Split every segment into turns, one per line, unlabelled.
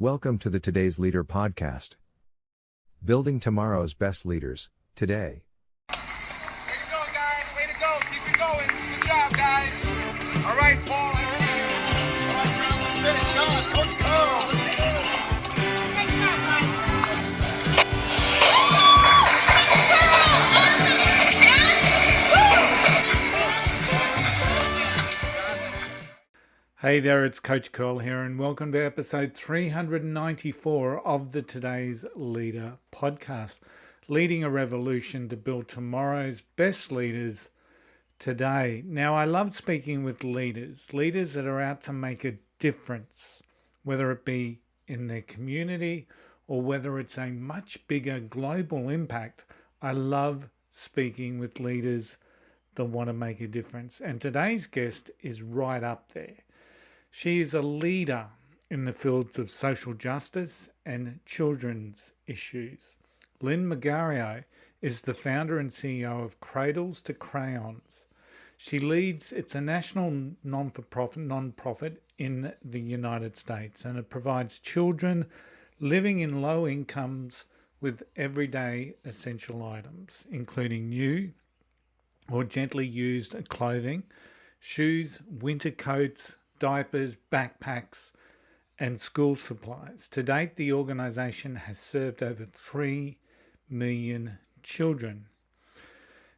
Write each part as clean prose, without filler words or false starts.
Welcome to the Today's Leader podcast. Building tomorrow's best leaders, today.
Way to go, guys. Way to go. Keep it going. Good job, guys. All right, Paul, I see you. All right, finish. Let's go.
Great job, guys.
Hey there, it's Coach Curl here, and welcome to episode 394 of the Today's Leader podcast, leading a revolution to build tomorrow's best leaders today. Now, I love speaking with leaders that are out to make a difference, whether it be in their community or whether it's a much bigger global impact. I love speaking with leaders that want to make a difference, and today's guest is right up there. She is a leader in the fields of social justice and children's issues. Lynn Margherio is the founder and CEO of Cradles to Crayons. She leads, it's a national non-profit in the United States, and it provides children living in low incomes with everyday essential items, including new or gently used clothing, shoes, winter coats, diapers, backpacks, and school supplies. To date, the organisation has served over 3 million children.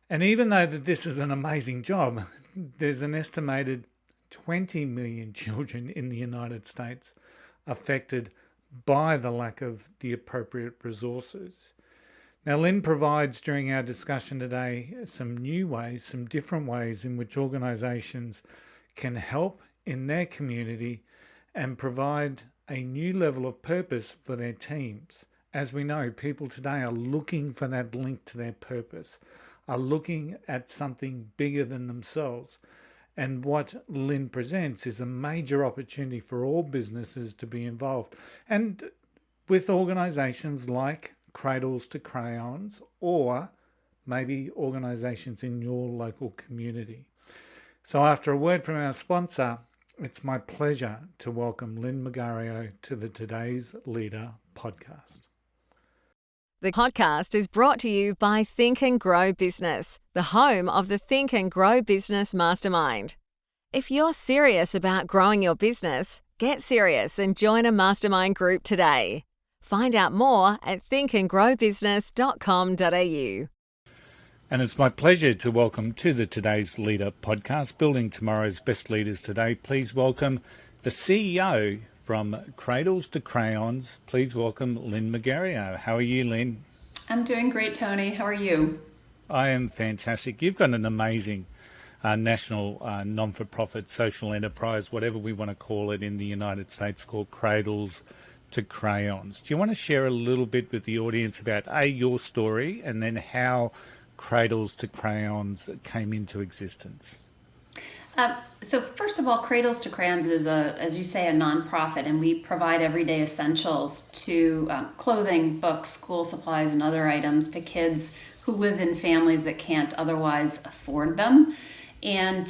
And even though that this is an amazing job, there's an estimated 20 million children in the United States affected by the lack of the appropriate resources. Now, Lynn provides during our discussion today some different ways in which organisations can help in their community and provide a new level of purpose for their teams. As we know, people today are looking for that link to their purpose, are looking at something bigger than themselves. And what Lynn presents is a major opportunity for all businesses to be involved. And with organisations like Cradles to Crayons, or maybe organisations in your local community. So after a word from our sponsor, it's my pleasure to welcome Lynn Margherio to the Today's Leader podcast.
The podcast is brought to you by Think and Grow Business, the home of the Think and Grow Business Mastermind. If you're serious about growing your business, get serious and join a mastermind group today. Find out more at thinkandgrowbusiness.com.au.
And it's my pleasure to welcome to the Today's Leader podcast, Building Tomorrow's Best Leaders Today. Please welcome the CEO from Cradles to Crayons. Please welcome Lynn Margherio. How are you, Lynn?
I'm doing great, Tony. How are you?
I am fantastic. You've got an amazing national non-for-profit social enterprise, whatever we want to call it, in the United States called Cradles to Crayons. Do you want to share a little bit with the audience about, your story, and then how Cradles to Crayons came into existence?
So first of all, Cradles to Crayons is, as you say, a nonprofit, and we provide everyday essentials to clothing, books, school supplies, and other items to kids who live in families that can't otherwise afford them. And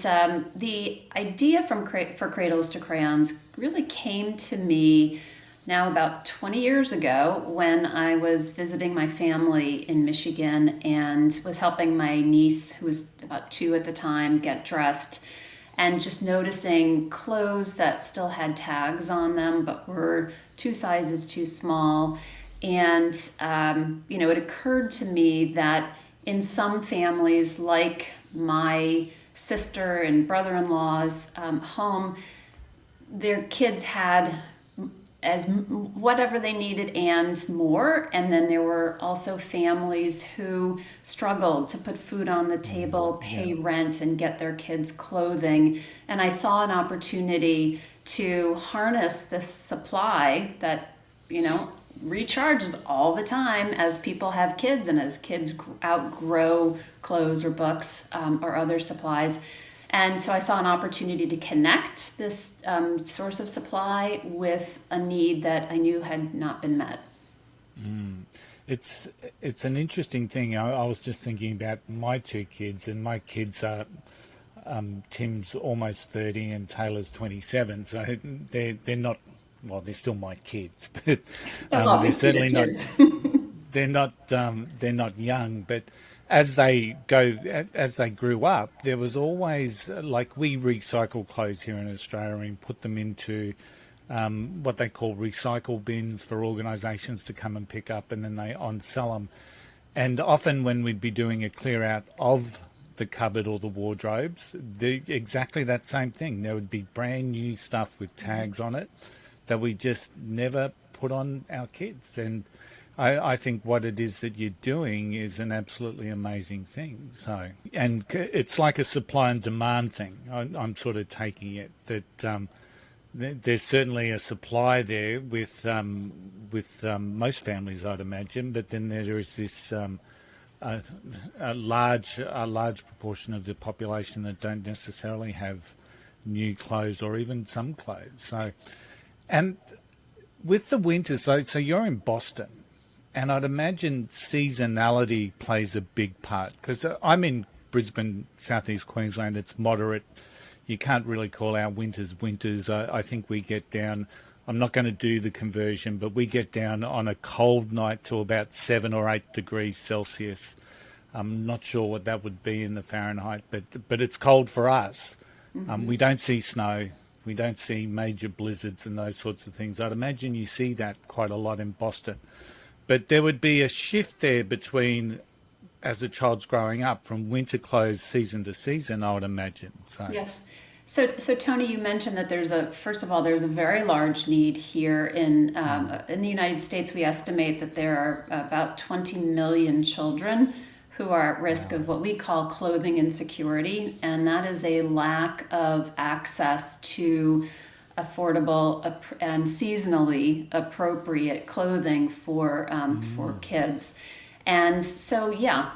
the idea for Cradles to Crayons really came to me now about 20 years ago when I was visiting my family in Michigan and was helping my niece, who was about 2 at the time, get dressed, and just noticing clothes that still had tags on them but were 2 sizes too small. And, it occurred to me that in some families, like my sister and brother-in-law's home, their kids had as whatever they needed and more. And then there were also families who struggled to put food on the table, pay rent, and get their kids clothing. And I saw an opportunity to harness this supply that, recharges all the time as people have kids and as kids outgrow clothes or books or other supplies. And so I saw an opportunity to connect this source of supply with a need that I knew had not been met.
It's an interesting thing. I was just thinking about my 2 kids, and my kids are Tim's almost 30 and Taylor's 27, so they're not well, they're still my kids, but
They'll
they're
always be your
certainly not.
kids.
They're not young, but as they grew up, there was always like we recycle clothes here in Australia and put them into what they call recycle bins for organisations to come and pick up, and then they on-sell them. And often when we'd be doing a clear out of the cupboard or the wardrobes, exactly that same thing. There would be brand new stuff with tags on it that we just never put on our kids. And I think what it is that you're doing is an absolutely amazing thing. So, and it's like a supply and demand thing. I'm sort of taking it that there's certainly a supply there with most families, I'd imagine, but then there is this a large proportion of the population that don't necessarily have new clothes or even some clothes. So, and with the winter, so you're in Boston. And I'd imagine seasonality plays a big part because I'm in Brisbane, southeast Queensland. It's moderate. You can't really call our winters winters. I think we get down, I'm not going to do the conversion, but we get down on a cold night to about 7 or 8 degrees Celsius. I'm not sure what that would be in the Fahrenheit, but it's cold for us. Mm-hmm. We don't see snow. We don't see major blizzards and those sorts of things. I'd imagine you see that quite a lot in Boston. But there would be a shift there between, as the child's growing up, from winter clothes season to season, I would imagine. So.
Yes. So Tony, you mentioned that there's a very large need here in the United States. We estimate that there are about 20 million children who are at risk of what we call clothing insecurity, and that is a lack of access to affordable and seasonally appropriate clothing for kids. And so,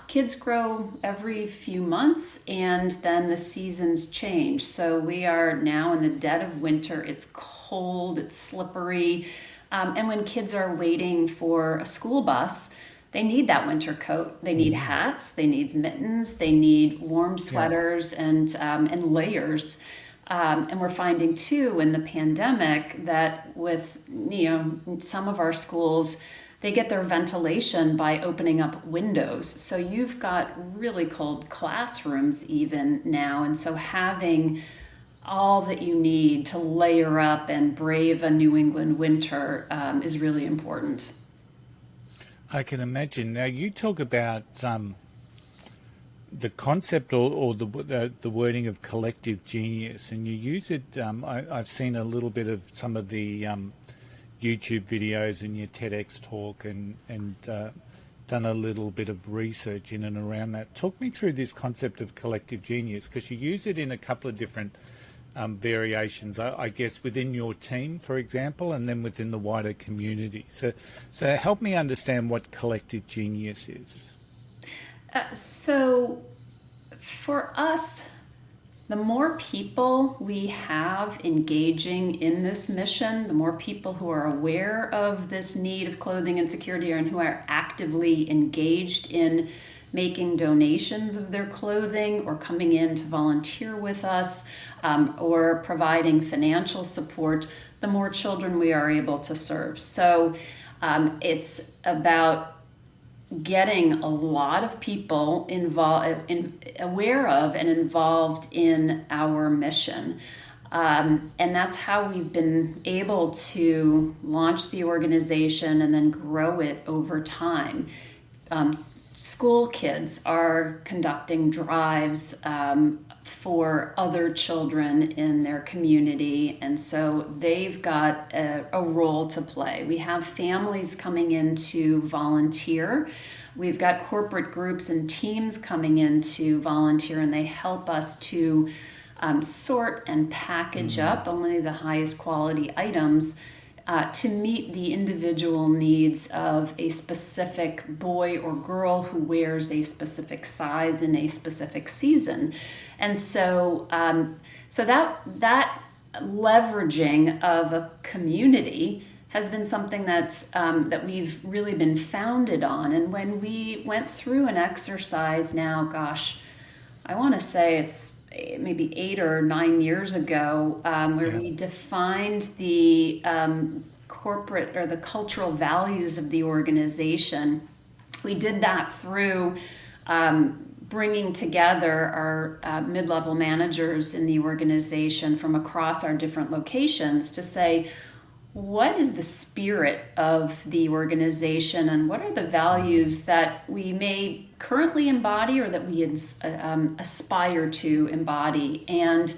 kids grow every few months and then the seasons change. So we are now in the dead of winter. It's cold, it's slippery. And when kids are waiting for a school bus, they need that winter coat. They need hats, they need mittens, they need warm sweaters and layers. And we're finding too in the pandemic that with some of our schools, they get their ventilation by opening up windows. So you've got really cold classrooms even now. And so having all that you need to layer up and brave a New England winter is really important.
I can imagine. Now you talk about the concept or the wording of collective genius, and you use it. I've seen a little bit of some of the YouTube videos and your TEDx talk, and done a little bit of research in and around that. Talk me through this concept of collective genius, because you use it in a couple of different variations, I guess, within your team, for example, and then within the wider community. So help me understand what collective genius is.
So for us, the more people we have engaging in this mission, the more people who are aware of this need of clothing insecurity and who are actively engaged in making donations of their clothing or coming in to volunteer with us or providing financial support, the more children we are able to serve. So it's about getting a lot of people aware of and involved in our mission. And that's how we've been able to launch the organization and then grow it over time. School kids are conducting drives for other children in their community, and so they've got a role to play. We have families coming in to volunteer. We've got corporate groups and teams coming in to volunteer, and they help us to sort and package up only the highest quality items to meet the individual needs of a specific boy or girl who wears a specific size in a specific season. And so that leveraging of a community has been something that we've really been founded on. And when we went through an exercise now, gosh, I want to say it's maybe 8 or 9 years ago, where we defined the corporate or the cultural values of the organization. We did that through bringing together our mid-level managers in the organization from across our different locations to say, what is the spirit of the organization and what are the values that we may currently embody or that we aspire to embody? And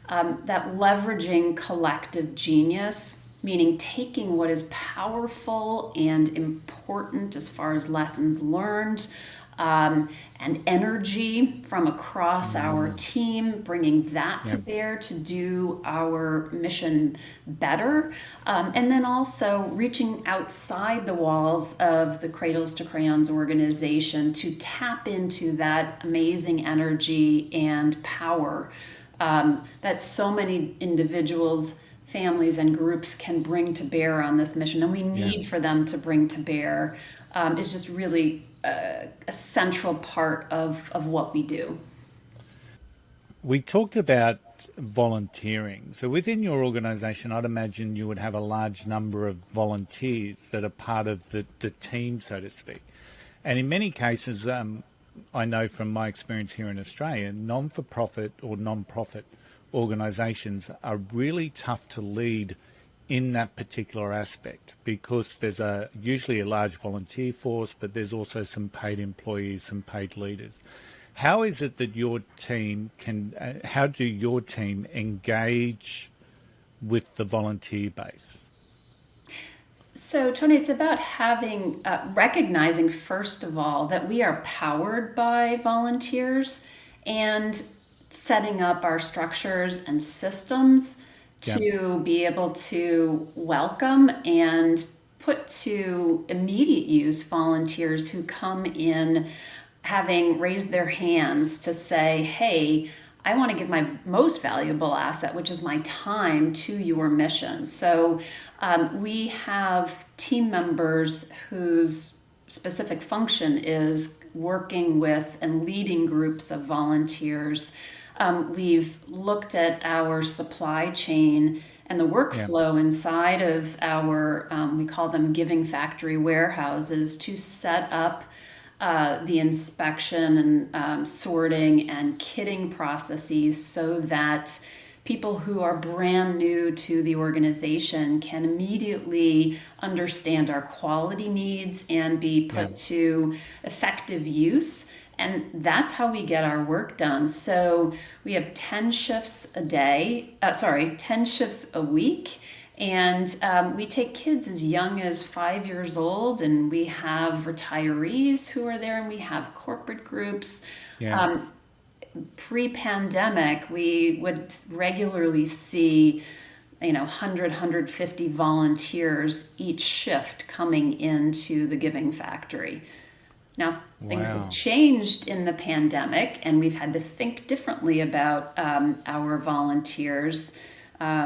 that leveraging collective genius, meaning taking what is powerful and important as far as lessons learned, and energy from across our team, bringing that to bear to do our mission better. And then also reaching outside the walls of the Cradles to Crayons organization to tap into that amazing energy and power that so many individuals, families, and groups can bring to bear on this mission. And we need for them to bring to bear is just really a central part of what we do.
We talked about volunteering. So within your organisation, I'd imagine you would have a large number of volunteers that are part of the team, so to speak. And in many cases, I know from my experience here in Australia, non-for-profit or non-profit organisations are really tough to lead in that particular aspect because there's usually a large volunteer force, but there's also some paid employees, some paid leaders. How is it that your team how do your team engage with the volunteer base?
So, Tony, it's about having, recognizing, first of all, that we are powered by volunteers and setting up our structures and systems to be able to welcome and put to immediate use volunteers who come in having raised their hands to say, hey, I want to give my most valuable asset, which is my time, to your mission. So we have team members whose specific function is working with and leading groups of volunteers. We've looked at our supply chain and the workflow inside of our, we call them giving factory warehouses, to set up the inspection and sorting and kitting processes so that people who are brand new to the organization can immediately understand our quality needs and be put to effective use. And that's how we get our work done. So we have 10 shifts a day, 10 shifts a week. And we take kids as young as 5 years old, and we have retirees who are there, and we have corporate groups. Pre-pandemic, we would regularly see 100, 150 volunteers each shift coming into the Giving Factory. Now, things have changed in the pandemic, and we've had to think differently about our volunteers.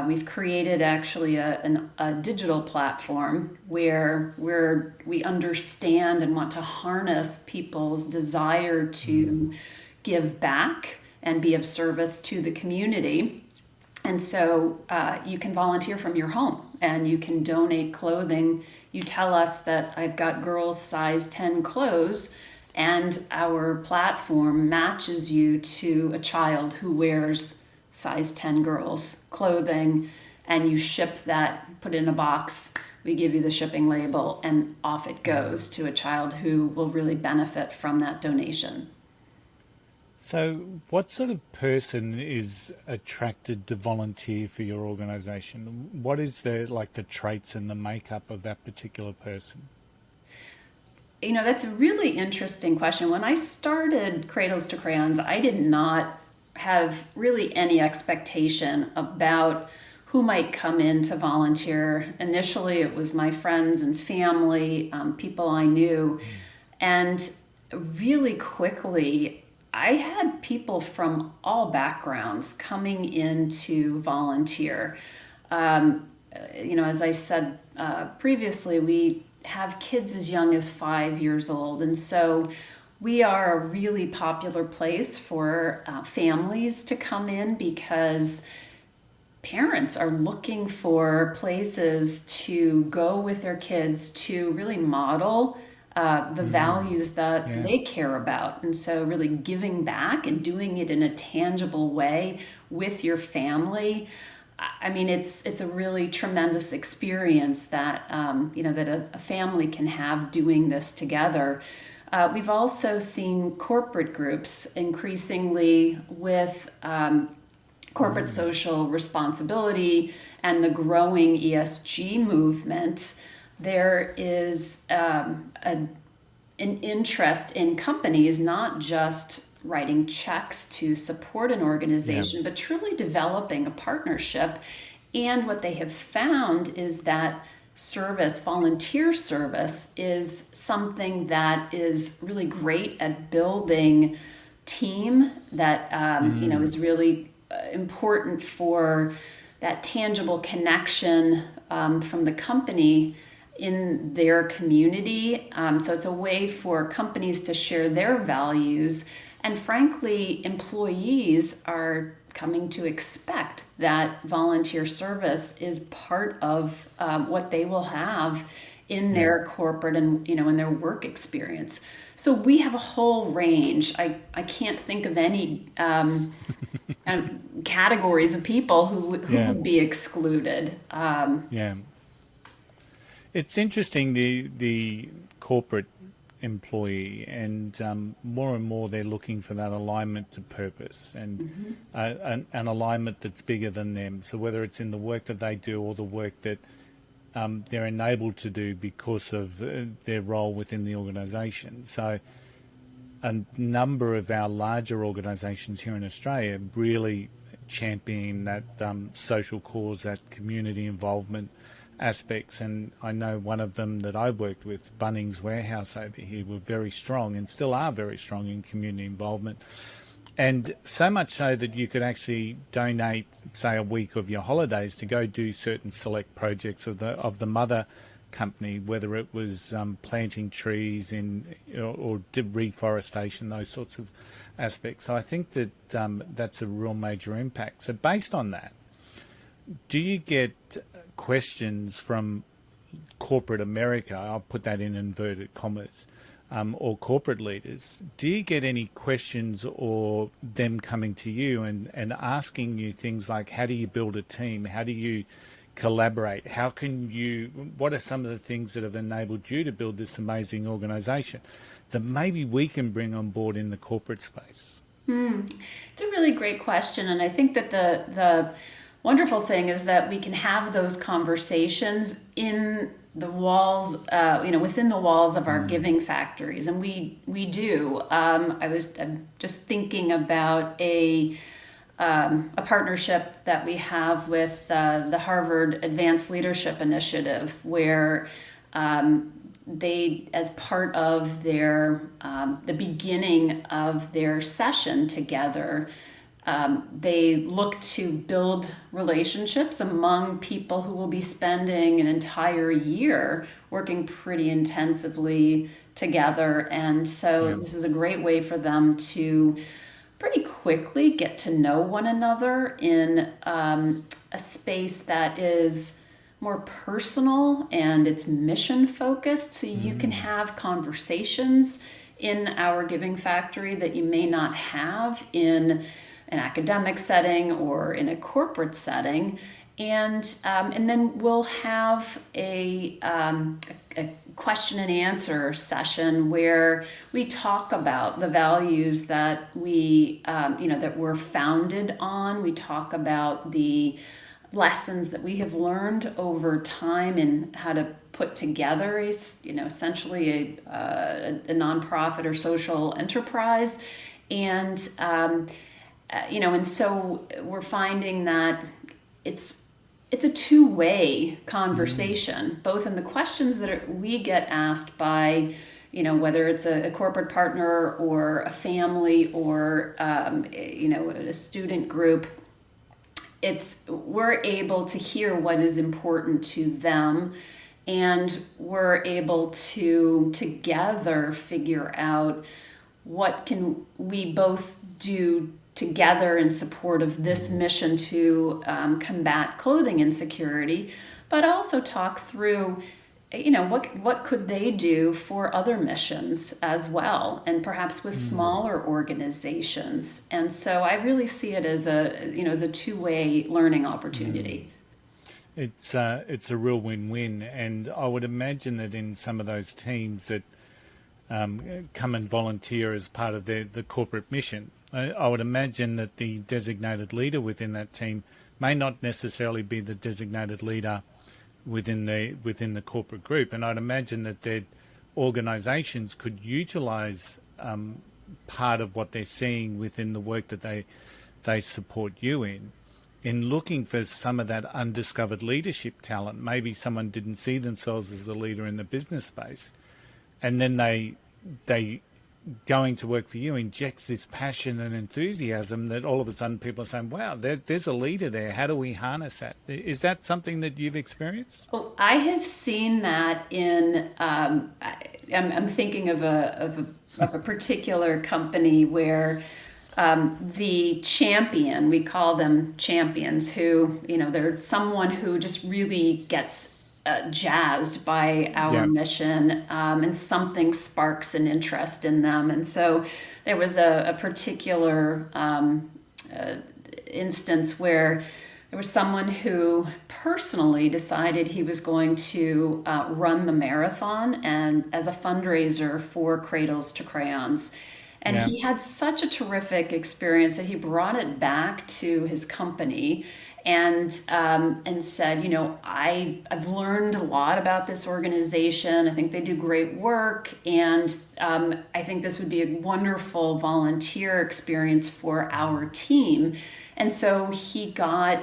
We've created actually a digital platform where we understand and want to harness people's desire to give back and be of service to the community. And so you can volunteer from your home and you can donate clothing. You tell us that I've got girls size 10 clothes, and our platform matches you to a child who wears size 10 girls clothing, and you ship that, put it in a box. We give you the shipping label, and off it goes to a child who will really benefit from that donation.
So what sort of person is attracted to volunteer for your organisation? What is the traits and the makeup of that particular person?
That's a really interesting question. When I started Cradles to Crayons, I did not have really any expectation about who might come in to volunteer. Initially, it was my friends and family, people I knew. And really quickly, I had people from all backgrounds coming in to volunteer. As I said previously, we have kids as young as 5 years old. And so we are a really popular place for families to come in because parents are looking for places to go with their kids to really model the values that
Yeah.
they care about. And so really giving back and doing it in a tangible way with your family. I mean, it's a really tremendous experience that, that a family can have doing this together. We've also seen corporate groups increasingly with corporate social responsibility and the growing ESG movement. There is an interest in companies not just writing checks to support an organization, but truly developing a partnership. And what they have found is that volunteer service, is something that is really great at building team that is really important for that tangible connection from the company in their community. So it's a way for companies to share their values. And frankly, employees are coming to expect that volunteer service is part of what they will have in their corporate and in their work experience. So we have a whole range. I can't think of any categories of people who would be excluded.
Yeah. It's interesting, the corporate employee, and more they're looking for that alignment to purpose and an alignment that's bigger than them. So whether it's in the work that they do or the work that they're enabled to do because of their role within the organisation. So a number of our larger organisations here in Australia really champion that social cause, that community involvement aspects. And I know one of them that I worked with, Bunnings Warehouse over here, were very strong and still are very strong in community involvement. And so much so that you could actually donate, say, a week of your holidays to go do certain select projects of the mother company, whether it was planting trees or reforestation, those sorts of aspects. So I think that that's a real major impact. So based on that, do you get questions from corporate America, I'll put that in inverted commas, or corporate leaders? Do you get any questions or them coming to you and asking you things like, how do you build a team? How do you collaborate? What are some of the things that have enabled you to build this amazing organisation that maybe we can bring on board in the corporate space?
It's a really great question. And I think that the wonderful thing is that we can have those conversations in the walls, within the walls of our giving factories. And we do. I'm just thinking about a partnership that we have with the Harvard Advanced Leadership Initiative, where they, as part of their the beginning of their session together, they look to build relationships among people who will be spending an entire year working pretty intensively together. And so this is a great way for them to pretty quickly get to know one another in a space that is more personal and it's mission focused. So you can have conversations in our giving factory that you may not have in an academic setting or in a corporate setting. And then we'll have a question and answer session where we talk about the values that that we're founded on. We talk about the lessons that we have learned over time and how to put together essentially a nonprofit or social enterprise. And so we're finding that it's a two-way conversation, both in the questions that we get asked by, whether it's a corporate partner or a family or, a student group. We're able to hear what is important to them, and we're able to together figure out what can we both do together in support of this mission to combat clothing insecurity, but also talk through, what could they do for other missions as well, and perhaps with smaller organizations. And so I really see it as a two-way learning opportunity.
It's a real win-win, and I would imagine that in some of those teams that come and volunteer as part of the corporate mission, I would imagine that the designated leader within that team may not necessarily be the designated leader within the corporate group, and I'd imagine that their organisations could utilise part of what they're seeing within the work that they support you in looking for some of that undiscovered leadership talent. Maybe someone didn't see themselves as a leader in the business space, and then they going to work for you injects this passion and enthusiasm that all of a sudden people are saying, wow, there's a leader there. How do we harness that? Is that something that you've experienced?
Well, I have seen that in, I'm thinking of a particular company where the champion, we call them champions, who, they're someone who just really gets jazzed by our mission, and something sparks an interest in them. And so there was a particular instance where there was someone who personally decided he was going to run the marathon and as a fundraiser for Cradles to Crayons. And he had such a terrific experience that he brought it back to his company and said, I've learned a lot about this organization. I think they do great work, and I think this would be a wonderful volunteer experience for our team. And so he got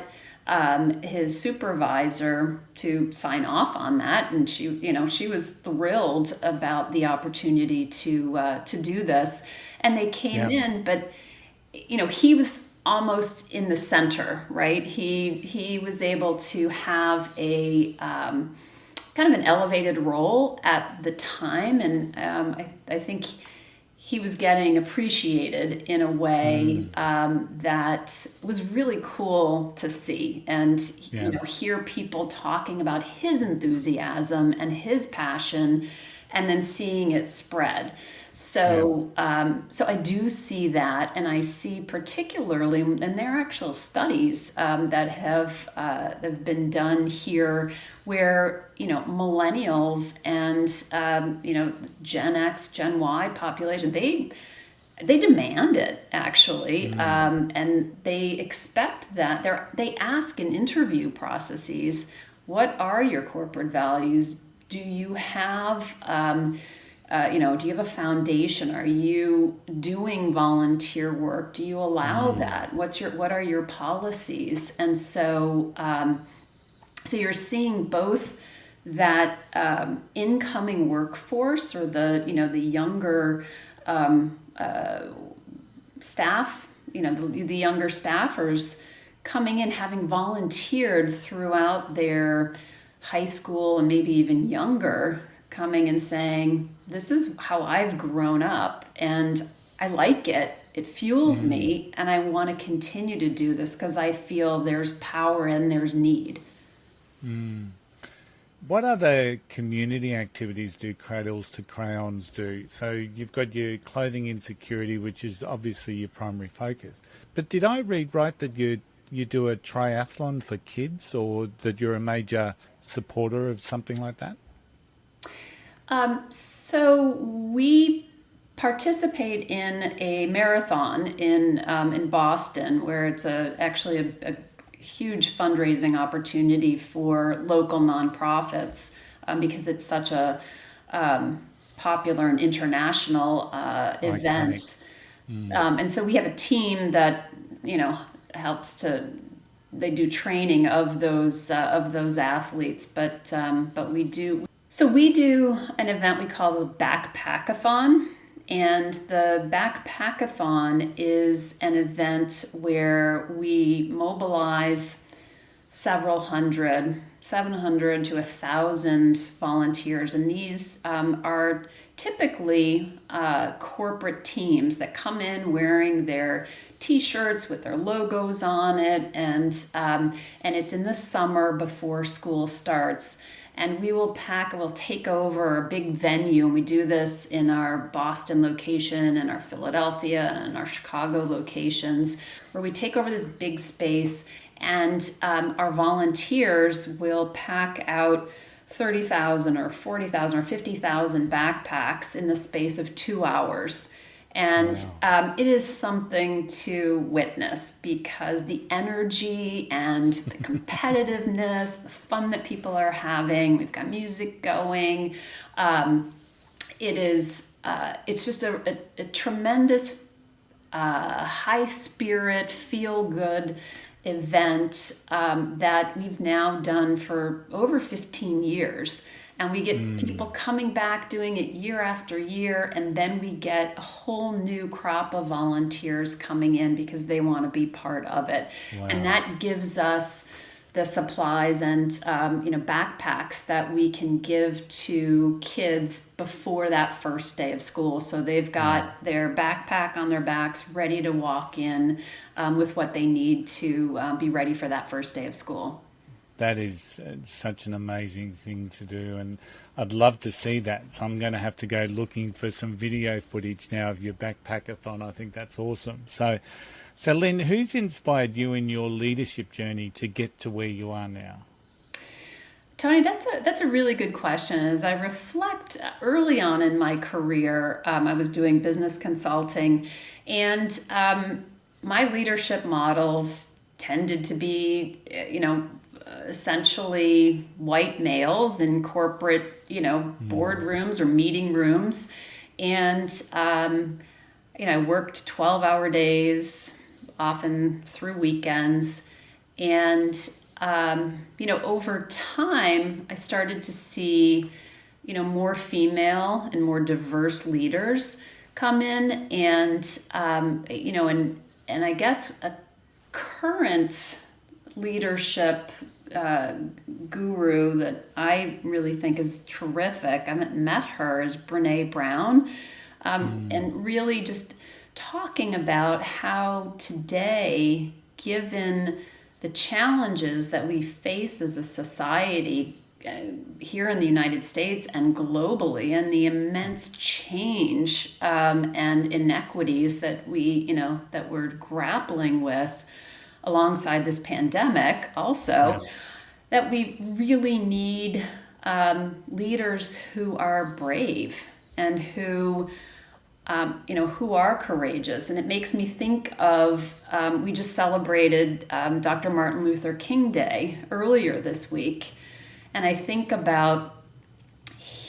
his supervisor to sign off on that, and she was thrilled about the opportunity to do this. And they came in, but he was almost in the center, right? He was able to have a kind of an elevated role at the time, and I think he was getting appreciated in a way that was really cool to see, and hear people talking about his enthusiasm and his passion, and then seeing it spread. So I do see that, and I see particularly, and there are actual studies that have been done here where, millennials and, Gen X, Gen Y population, they demand it, actually, and they expect that. They ask in interview processes, what are your corporate values? Do you have... do you have a foundation? Are you doing volunteer work? Do you allow that? What are your policies? And so, so you're seeing both that incoming workforce, or the younger staff, the younger staffers coming in, having volunteered throughout their high school and maybe even younger, coming and saying, this is how I've grown up and I like it. It fuels me, and I want to continue to do this because I feel there's power and there's need.
What other community activities do Cradles to Crayons do? So you've got your clothing insecurity, which is obviously your primary focus. But did I read right that you do a triathlon for kids, or that you're a major supporter of something like that?
So we participate in a marathon in Boston, where it's actually a huge fundraising opportunity for local nonprofits, because it's such a popular and international event. And so we have a team that helps to. They do training of those athletes, but we do. So we do an event we call the Backpackathon, and the Backpackathon is an event where we mobilize several hundred 700 to 1,000 volunteers, and these are typically corporate teams that come in wearing their T-shirts with their logos on it, and it's in the summer before school starts. And we'll take over a big venue, and we do this in our Boston location and our Philadelphia and our Chicago locations, where we take over this big space, and our volunteers will pack out 30,000 or 40,000 or 50,000 backpacks in the space of 2 hours. And it is something to witness, because the energy and the competitiveness, the fun that people are having, we've got music going. It's just a tremendous high spirit, feel good event that we've now done for over 15 years. And we get people coming back doing it year after year, and then we get a whole new crop of volunteers coming in because they want to be part of it. Wow. And that gives us the supplies and backpacks that we can give to kids before that first day of school. So they've got their backpack on their backs, ready to walk in with what they need to be ready for that first day of school.
That is such an amazing thing to do, and I'd love to see that. So I'm going to have to go looking for some video footage now of your backpackathon. I think that's awesome. So Lynn, who's inspired you in your leadership journey to get to where you are now?
Tony, that's a really good question. As I reflect early on in my career, I was doing business consulting, and my leadership models tended to be, essentially white males in corporate, boardrooms or meeting rooms. And, I worked 12-hour days, often through weekends. And, over time, I started to see, more female and more diverse leaders come in. And, and I guess a current leadership guru that I really think is terrific, I haven't met her, is Brene Brown, and really just talking about how today, given the challenges that we face as a society here in the United States and globally, and the immense change and inequities that that we're grappling with alongside this pandemic also, that we really need leaders who are brave and who are courageous. And it makes me think of, we just celebrated Dr. Martin Luther King Day earlier this week. And I think about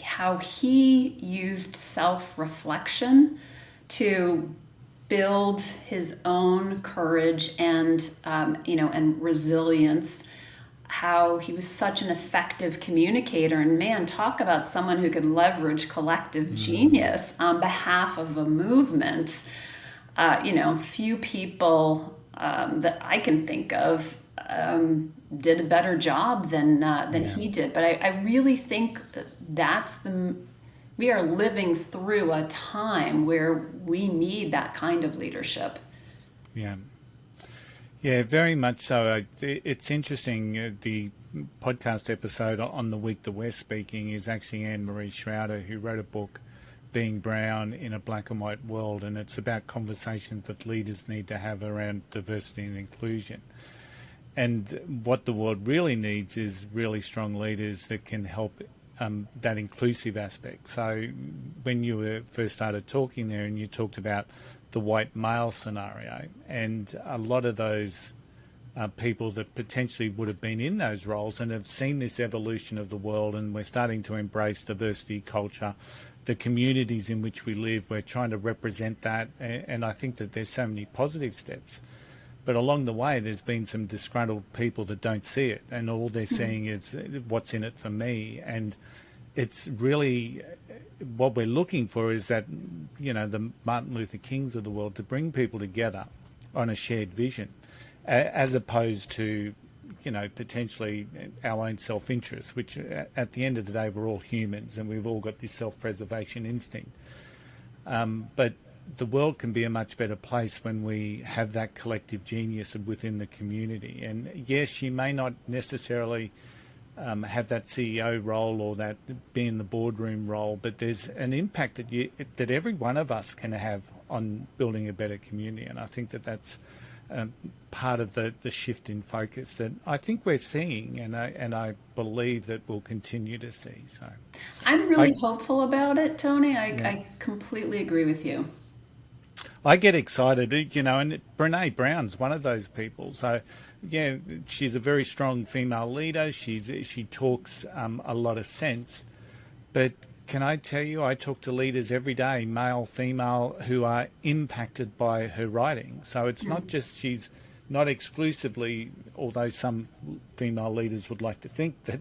how he used self-reflection to build his own courage and and resilience, how he was such an effective communicator. And man, talk about someone who could leverage collective genius on behalf of a movement. Few people that I can think of did a better job than he did. But I really think we are living through a time where we need that kind of leadership.
Yeah, very much so. It's interesting. The podcast episode on the week that we're speaking is actually Anne-Marie Schroeder, who wrote a book, Being Brown in a Black and White World, and it's about conversations that leaders need to have around diversity and inclusion. And what the world really needs is really strong leaders that can help that inclusive aspect. So when you first started talking there, and you talked about the white male scenario, and a lot of those people that potentially would have been in those roles and have seen this evolution of the world, and we're starting to embrace diversity culture, the communities in which we live, we're trying to represent that, and I think that there's so many positive steps. But along the way, there's been some disgruntled people that don't see it, and all they're seeing is what's in it for me. And it's really what we're looking for is that, the Martin Luther Kings of the world, to bring people together on a shared vision, as opposed to potentially our own self-interest, which at the end of the day, we're all humans and we've all got this self-preservation instinct. But the world can be a much better place when we have that collective genius within the community. And yes, you may not necessarily have that CEO role or that be in the boardroom role, but there's an impact that every one of us can have on building a better community. And I think that's part of the shift in focus that I think we're seeing, and I believe that we'll continue to see. So
I'm really hopeful about it, Tony. I completely agree with you.
I get excited, and Brene Brown's one of those people. So, yeah, she's a very strong female leader. She talks a lot of sense. But can I tell you, I talk to leaders every day, male, female, who are impacted by her writing. So it's not just she's not exclusively, although some female leaders would like to think that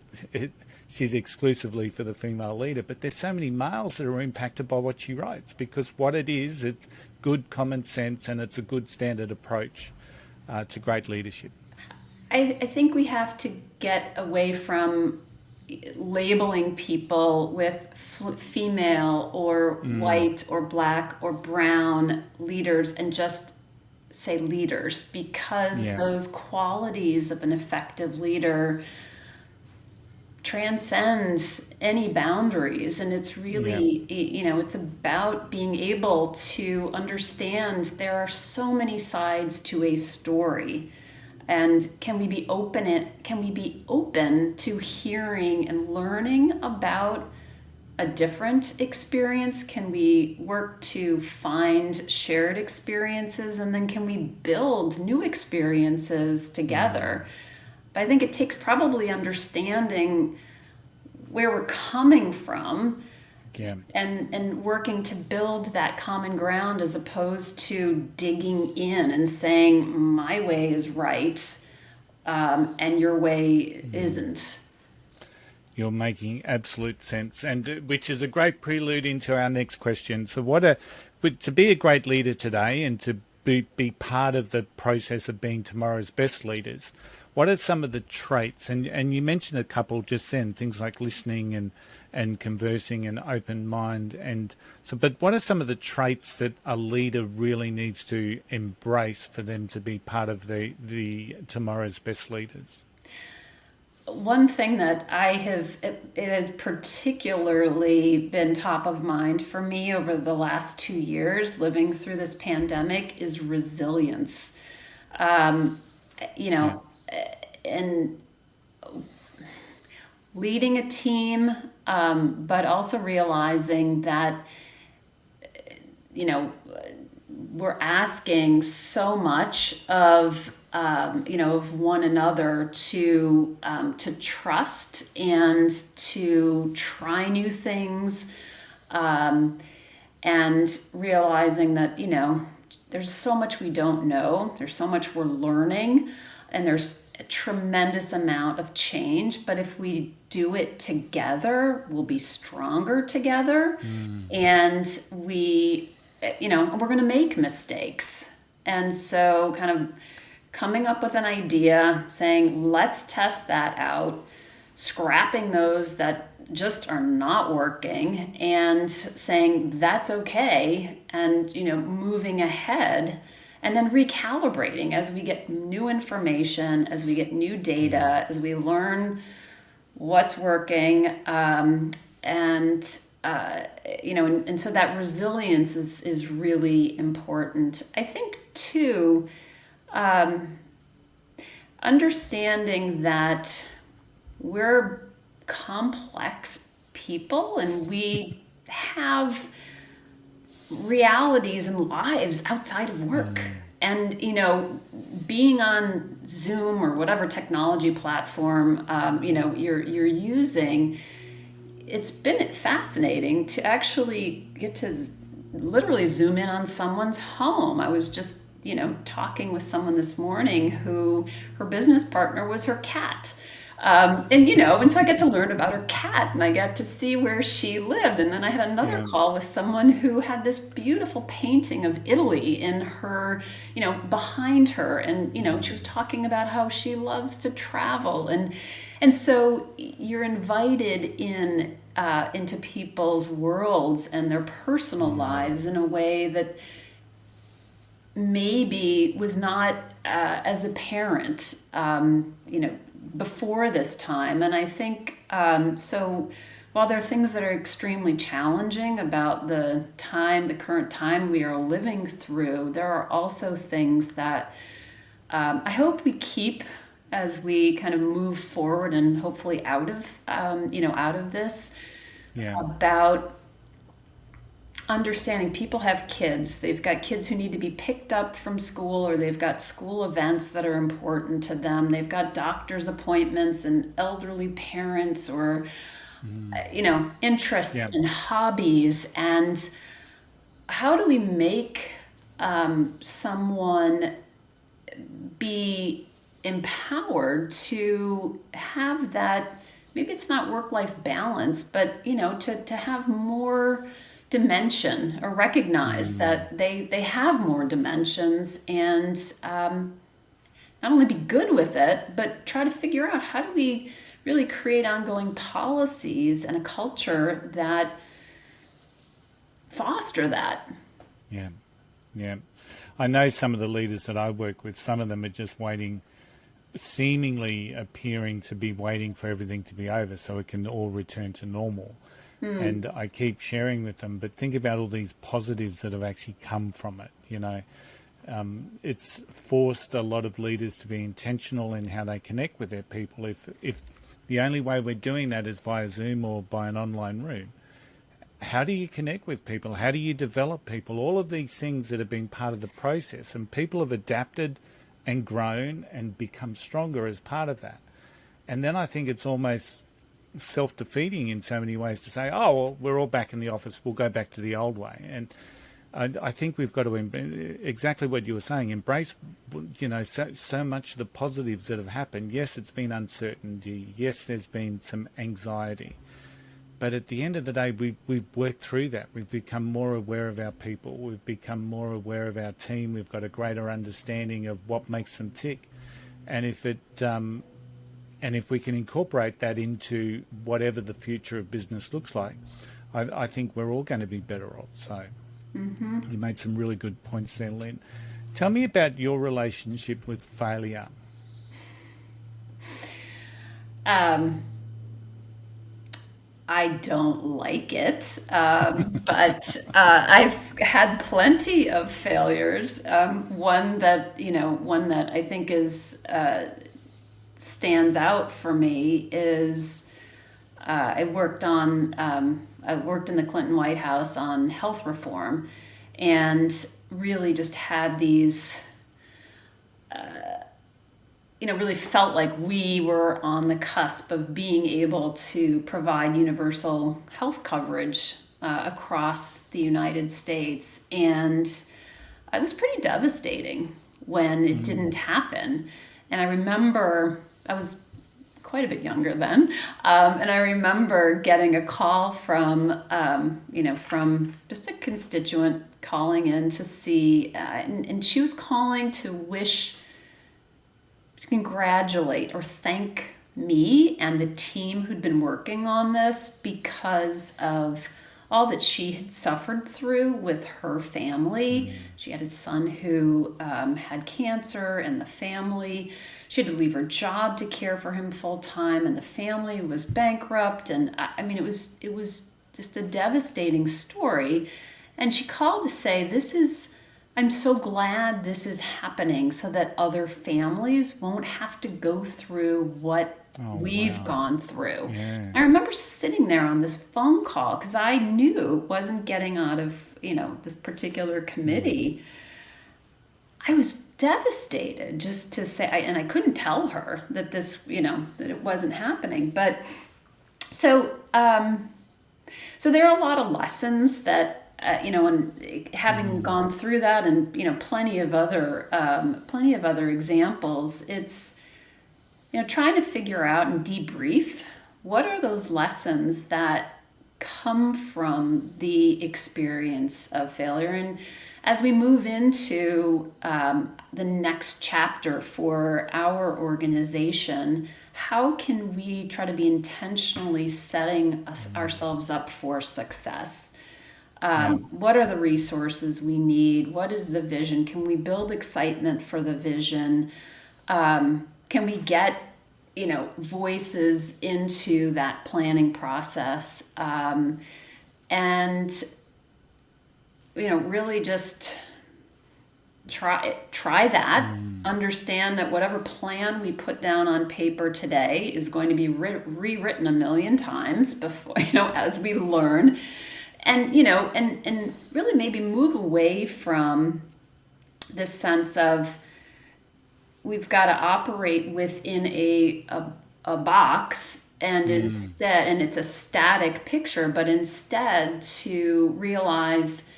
she's exclusively for the female leader, but there's so many males that are impacted by what she writes, because what it is, it's good common sense and it's a good standard approach to great leadership.
I think we have to get away from labeling people with female or white or black or brown leaders and just say leaders, because those qualities of an effective leader transcends any boundaries. And it's really, it's about being able to understand there are so many sides to a story. And can we be open to hearing and learning about a different experience? Can we work to find shared experiences, and then can we build new experiences together? But I think it takes probably understanding where we're coming from and working to build that common ground, as opposed to digging in and saying my way is right and your way isn't.
You're making absolute sense, and which is a great prelude into our next question. So to be a great leader today and to be part of the process of being tomorrow's best leaders, what are some of the traits? And you mentioned a couple just then, things like listening and conversing and open mind. But what are some of the traits that a leader really needs to embrace for them to be part of the tomorrow's best leaders?
One thing that it has particularly been top of mind for me over the last 2 years living through this pandemic is resilience. And leading a team, but also realizing that, we're asking so much of one another to trust and to try new things, and realizing that, there's so much we don't know, there's so much we're learning, and there's a tremendous amount of change. But if we do it together, we'll be stronger together. And we're going to make mistakes. And so kind of coming up with an idea, saying, let's test that out, scrapping those that just are not working, and saying that's okay, and moving ahead, and then recalibrating as we get new information, as we get new data, as we learn what's working, and so that resilience is really important. I think too, understanding that we're complex people and we have realities and lives outside of work. And, being on Zoom or whatever technology platform, you're using, it's been fascinating to actually get to literally zoom in on someone's home. I was just, talking with someone this morning who her business partner was her cat. And so I got to learn about her cat, and I got to see where she lived. And then I had another
Yeah.
call with someone who had this beautiful painting of Italy in her, behind her. And, she was talking about how she loves to travel. And so you're invited into people's worlds and their personal lives in a way that maybe was not as apparent, before this time. And I think so. While there are things that are extremely challenging about the current time we are living through, there are also things that I hope we keep as we kind of move forward and hopefully out of this,
Yeah.
about understanding people have kids. They've got kids who need to be picked up from school, or they've got school events that are important to them. They've got doctor's appointments and elderly parents, or, interests
Yeah.
and hobbies. And how do we make someone be empowered to have that? Maybe it's not work-life balance, but to have more dimension, or recognize that they have more dimensions, and not only be good with it, but try to figure out, how do we really create ongoing policies and a culture that foster that.
Yeah. Yeah. I know some of the leaders that I work with, some of them are just waiting, seemingly appearing to be waiting for everything to be over so it can all return to normal. And I keep sharing with them, but think about all these positives that have actually come from it. It's forced a lot of leaders to be intentional in how they connect with their people. If the only way we're doing that is via Zoom or by an online room, how do you connect with people? How do you develop people? All of these things that have been part of the process, and people have adapted and grown and become stronger as part of that. And then I think it's almost self-defeating in so many ways to say, oh, well, we're all back in the office, we'll go back to the old way. And I think we've got to, exactly what you were saying, embrace, so much of the positives that have happened. Yes, it's been uncertainty. Yes, there's been some anxiety. But at the end of the day, we've worked through that. We've become more aware of our people. We've become more aware of our team. We've got a greater understanding of what makes them tick. And if we can incorporate that into whatever the future of business looks like, I think we're all going to be better off. So you made some really good points there, Lynn. Tell me about your relationship with failure.
I don't like it, but I've had plenty of failures. One that I think stands out for me is I worked in the Clinton White House on health reform, and really just had these. Really felt like we were on the cusp of being able to provide universal health coverage across the United States. And it was pretty devastating when it didn't happen. And I remember, I was quite a bit younger then, and I remember getting a call from just a constituent calling in to see, and she was calling to congratulate or thank me and the team who'd been working on this, because of all that she had suffered through with her family. She had a son who had cancer, and the family, she had to leave her job to care for him full time, and the family was bankrupt. And it was just a devastating story. And she called to say, I'm so glad this is happening so that other families won't have to go through what we've gone through.
Yeah.
I remember sitting there on this phone call, because I knew it wasn't getting out of, this particular committee. I was devastated just to say, and I couldn't tell her that this, that it wasn't happening. But so there are a lot of lessons that, and having gone through that, and plenty of other examples, trying to figure out and debrief what are those lessons that come from the experience of failure. And as we move into the next chapter for our organization, how can we try to be intentionally setting ourselves up for success? What are the resources we need? What is the vision? Can we build excitement for the vision? Can we get voices into that planning process, and really just try that. Understand that whatever plan we put down on paper today is going to be rewritten a million times before, as we learn, and and really maybe move away from this sense of we've got to operate within a box, and instead, and it's a static picture, but instead to realize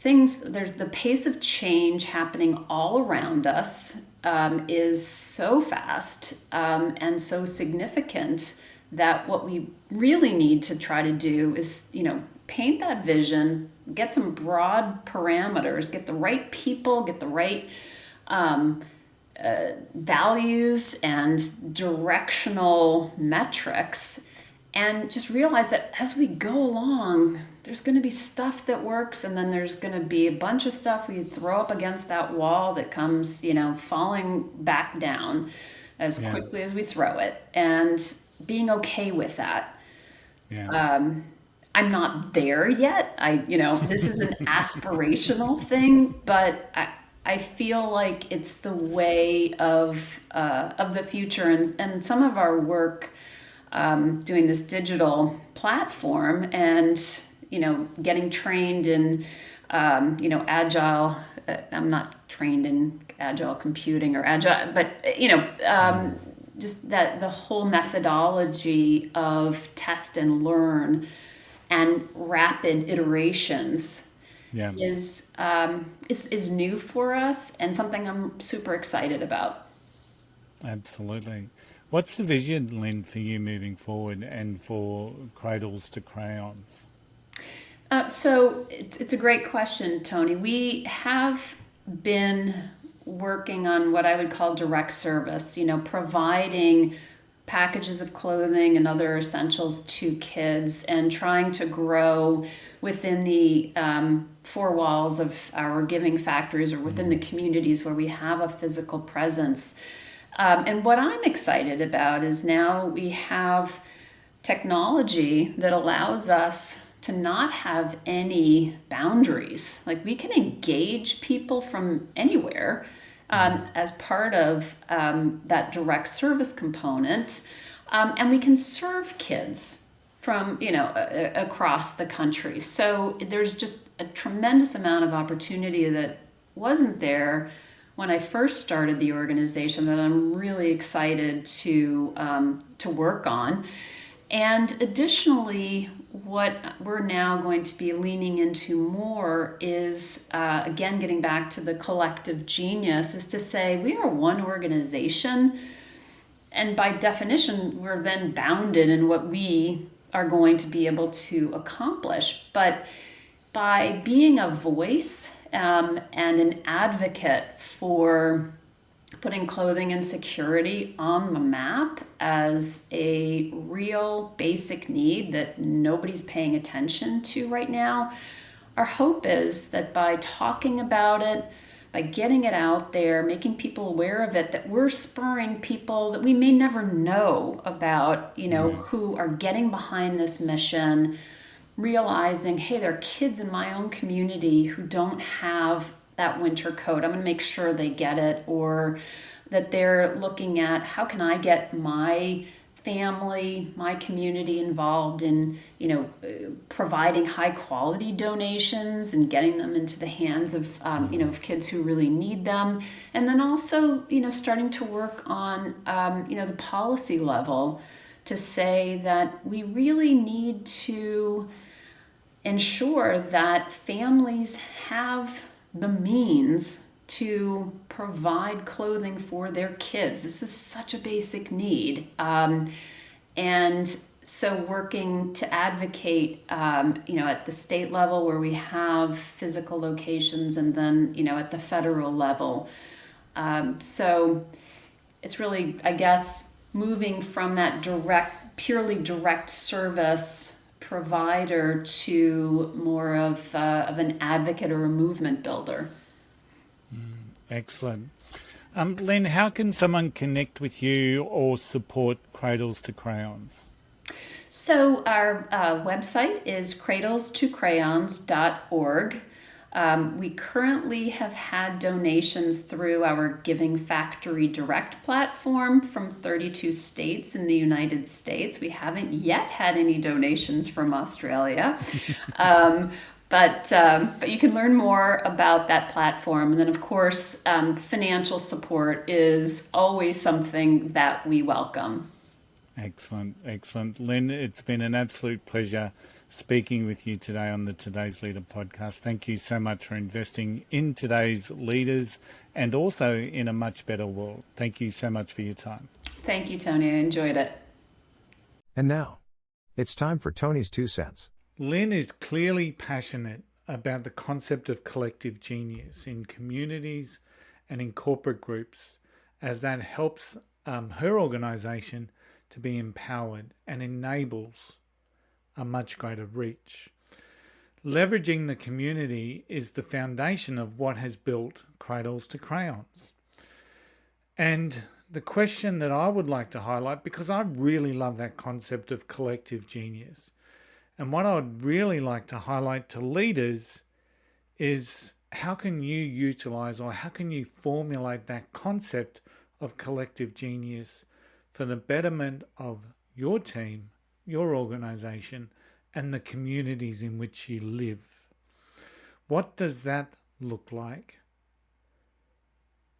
there's the pace of change happening all around us is so fast and so significant that what we really need to try to do is, paint that vision, get some broad parameters, get the right people, get the right values and directional metrics, and just realize that as we go along, there's going to be stuff that works, and then there's going to be a bunch of stuff we throw up against that wall that comes, falling back down as quickly as we throw it, and being okay with that. I'm not there yet. This is an aspirational thing, but I feel like it's the way of the future, and some of our work doing this digital platform and getting trained in agile. I'm not trained in agile computing or agile, but just that the whole methodology of test and learn and rapid iterations is new for us, and something I'm super excited about.
Absolutely. What's the vision, Lynn, for you moving forward and for Cradles to Crayons?
So it's a great question, Tony. We have been working on what I would call direct service, providing packages of clothing and other essentials to kids, and trying to grow within the four walls of our giving factories or within the communities where we have a physical presence. And what I'm excited about is now we have technology that allows us to not have any boundaries. Like, we can engage people from anywhere as part of that direct service component, and we can serve kids from across the country. So there's just a tremendous amount of opportunity that wasn't there when I first started the organization that I'm really excited to work on. And additionally, what we're now going to be leaning into more is, again, getting back to the collective genius, is to say we are one organization, and by definition, we're then bounded in what we are going to be able to accomplish. But by being a voice and an advocate for putting clothing and security on the map as a real basic need that nobody's paying attention to right now, our hope is that by talking about it, by getting it out there, making people aware of it, that we're spurring people that we may never know about, who are getting behind this mission, realizing, hey, there are kids in my own community who don't have that winter coat. I'm going to make sure they get it, or that they're looking at how can I get my family, my community involved in, providing high quality donations and getting them into the hands of, of kids who really need them. And then also, starting to work on, the policy level to say that we really need to ensure that families have the means to provide clothing for their kids. This is such a basic need. And so working to advocate, at the state level where we have physical locations, and then, at the federal level. So it's really, I guess, moving from that purely direct service provider to more of an advocate or a movement builder.
Excellent. Lynn, how can someone connect with you or support Cradles to Crayons?
So our website is cradlestocrayons.org. We currently have had donations through our Giving Factory Direct platform from 32 states in the United States. We haven't yet had any donations from Australia. But you can learn more about that platform. And then, of course, financial support is always something that we welcome.
Excellent. Lynn, it's been an absolute pleasure speaking with you today on the Today's Leader podcast. Thank you so much for investing in today's leaders and also in a much better world. Thank you so much for your time.
Thank you, Tony. I enjoyed it.
And now, it's time for Tony's 2 cents.
Lynn is clearly passionate about the concept of collective genius in communities and in corporate groups, as that helps her organisation to be empowered and enables a much greater reach. Leveraging the community is the foundation of what has built Cradles to Crayons. And the question that I would like to highlight, because I really love that concept of collective genius, and what I would really like to highlight to leaders is how can you utilize or how can you formulate that concept of collective genius for the betterment of your team, your organization, and the communities in which you live. What does that look like?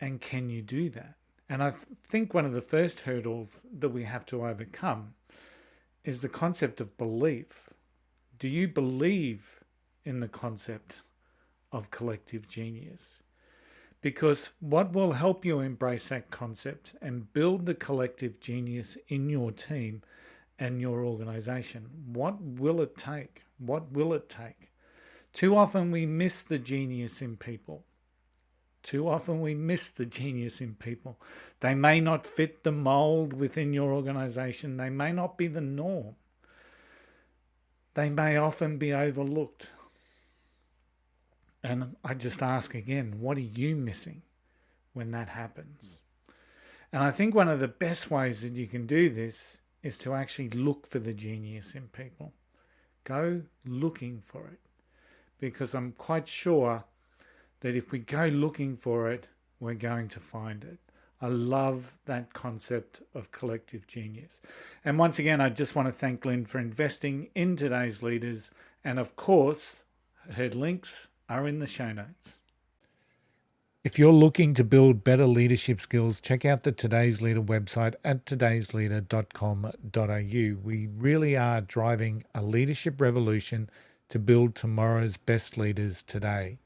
And can you do that? And I think one of the first hurdles that we have to overcome is the concept of belief. Do you believe in the concept of collective genius? Because what will help you embrace that concept and build the collective genius in your team and your organization? What will it take? What will it take? Too often we miss the genius in people. They may not fit the mold within your organization. They may not be the norm. They may often be overlooked. And I just ask again, what are you missing when that happens? And I think one of the best ways that you can do this is to actually look for the genius in people. Go looking for it. Because I'm quite sure that if we go looking for it, we're going to find it. I love that concept of collective genius. And once again, I just want to thank Lynn for investing in today's leaders. And of course, her links are in the show notes. If you're looking to build better leadership skills, check out the Today's Leader website at todaysleader.com.au. We really are driving a leadership revolution to build tomorrow's best leaders today.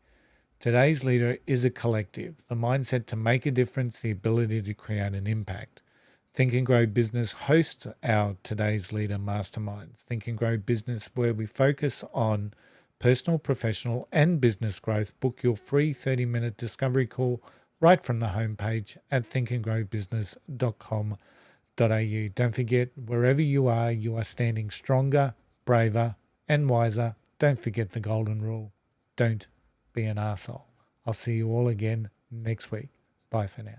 Today's Leader is a collective, the mindset to make a difference, the ability to create an impact. Think and Grow Business hosts our Today's Leader Masterminds. Think and Grow Business, where we focus on personal, professional, and business growth. Book your free 30-minute discovery call right from the homepage at thinkandgrowbusiness.com.au. Don't forget, wherever you are standing stronger, braver, and wiser. Don't forget the golden rule. Don't be an arsehole. I'll see you all again next week. Bye for now.